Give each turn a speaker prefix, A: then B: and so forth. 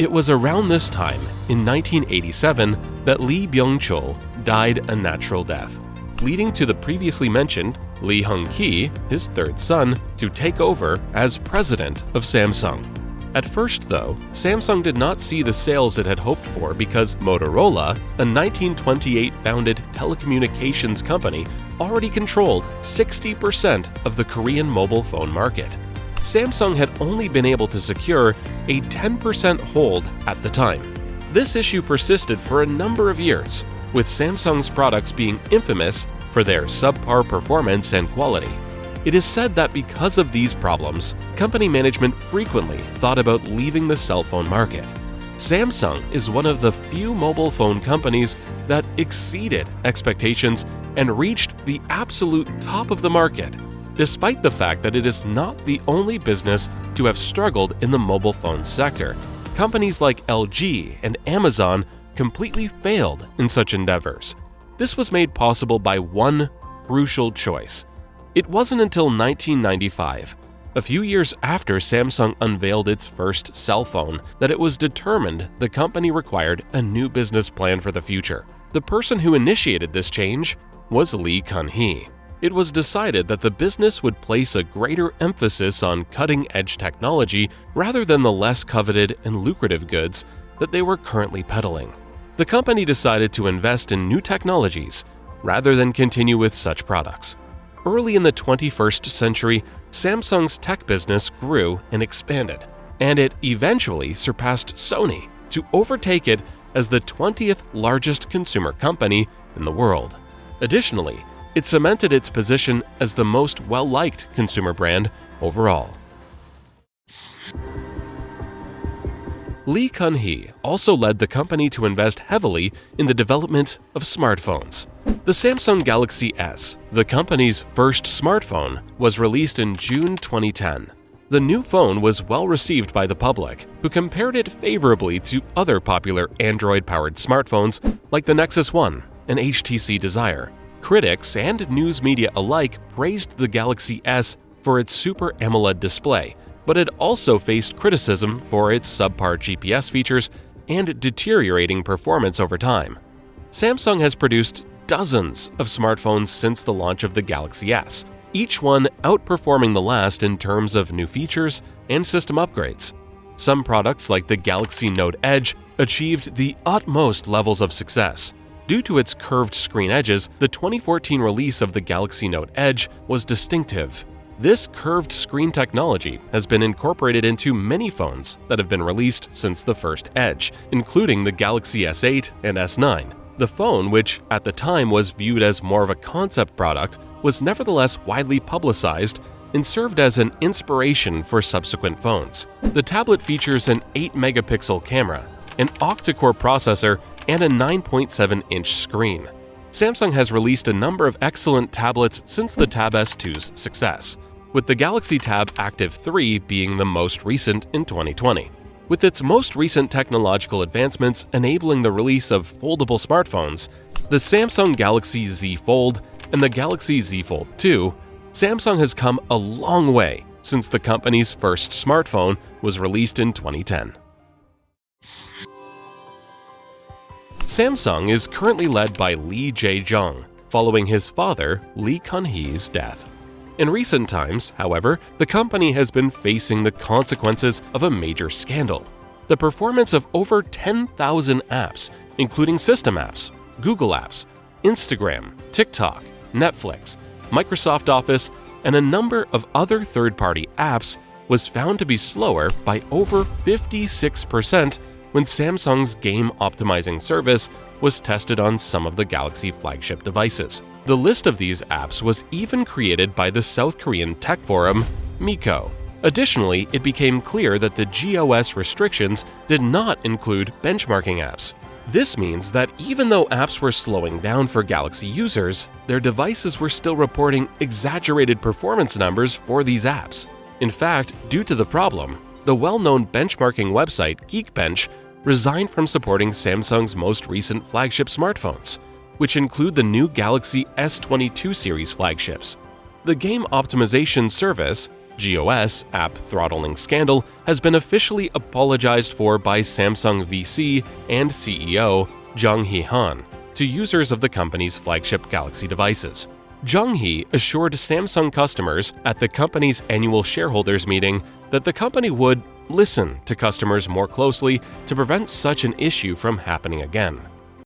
A: It was around this time, in 1987, that Lee Byung-chul died a natural death, leading to the previously mentioned Lee Hung-ki, his third son, to take over as president of Samsung. At first, though, Samsung did not see the sales it had hoped for because Motorola, a 1928-founded telecommunications company, already controlled 60% of the Korean mobile phone market. Samsung had only been able to secure a 10% hold at the time. This issue persisted for a number of years, with Samsung's products being infamous for their subpar performance and quality. It is said that because of these problems, company management frequently thought about leaving the cell phone market. Samsung is one of the few mobile phone companies that exceeded expectations and reached the absolute top of the market, despite the fact that it is not the only business to have struggled in the mobile phone sector. Companies like LG and Amazon completely failed in such endeavors. This was made possible by one crucial choice. It wasn't until 1995, a few years after Samsung unveiled its first cell phone, that it was determined the company required a new business plan for the future. The person who initiated this change was Lee Kun-hee. It was decided that the business would place a greater emphasis on cutting-edge technology rather than the less coveted and lucrative goods that they were currently peddling. The company decided to invest in new technologies rather than continue with such products. Early in the 21st century, Samsung's tech business grew and expanded, and it eventually surpassed Sony to overtake it as the 20th largest consumer company in the world. Additionally, it cemented its position as the most well-liked consumer brand overall. Lee Kun-hee also led the company to invest heavily in the development of smartphones. The Samsung Galaxy S, the company's first smartphone, was released in June 2010. The new phone was well received by the public, who compared it favorably to other popular Android-powered smartphones like the Nexus 1 and HTC Desire. Critics and news media alike praised the Galaxy S for its Super AMOLED display, but it also faced criticism for its subpar GPS features and deteriorating performance over time. Samsung has produced dozens of smartphones since the launch of the Galaxy S, each one outperforming the last in terms of new features and system upgrades. Some products like the Galaxy Note Edge achieved the utmost levels of success. Due to its curved screen edges, the 2014 release of the Galaxy Note Edge was distinctive. This curved screen technology has been incorporated into many phones that have been released since the first Edge, including the Galaxy S8 and S9. The phone, which at the time was viewed as more of a concept product, was nevertheless widely publicized and served as an inspiration for subsequent phones. The tablet features an 8-megapixel camera, an octa-core processor, and a 9.7-inch screen. Samsung has released a number of excellent tablets since the Tab S2's success, with the Galaxy Tab Active 3 being the most recent in 2020. With its most recent technological advancements enabling the release of foldable smartphones, the Samsung Galaxy Z Fold and the Galaxy Z Fold 2, Samsung has come a long way since the company's first smartphone was released in 2010. Samsung is currently led by Lee Jae-jung, following his father, Lee Kun-hee's death. In recent times, however, the company has been facing the consequences of a major scandal. The performance of over 10,000 apps, including system apps, Google Apps, Instagram, TikTok, Netflix, Microsoft Office, and a number of other third-party apps, was found to be slower by over 56% when Samsung's game optimizing service was tested on some of the Galaxy flagship devices. The list of these apps was even created by the South Korean tech forum Miko. Additionally, it became clear that the GOS restrictions did not include benchmarking apps. This means that even though apps were slowing down for Galaxy users, their devices were still reporting exaggerated performance numbers for these apps. In fact, due to the problem, the well-known benchmarking website Geekbench resigned from supporting Samsung's most recent flagship smartphones, which include the new Galaxy S22 series flagships. The game optimization service, GOS app throttling scandal has been officially apologized for by Samsung VC and CEO Jung Hee-han to users of the company's flagship Galaxy devices. Jung Hee assured Samsung customers at the company's annual shareholders meeting that the company would listen to customers more closely to prevent such an issue from happening again.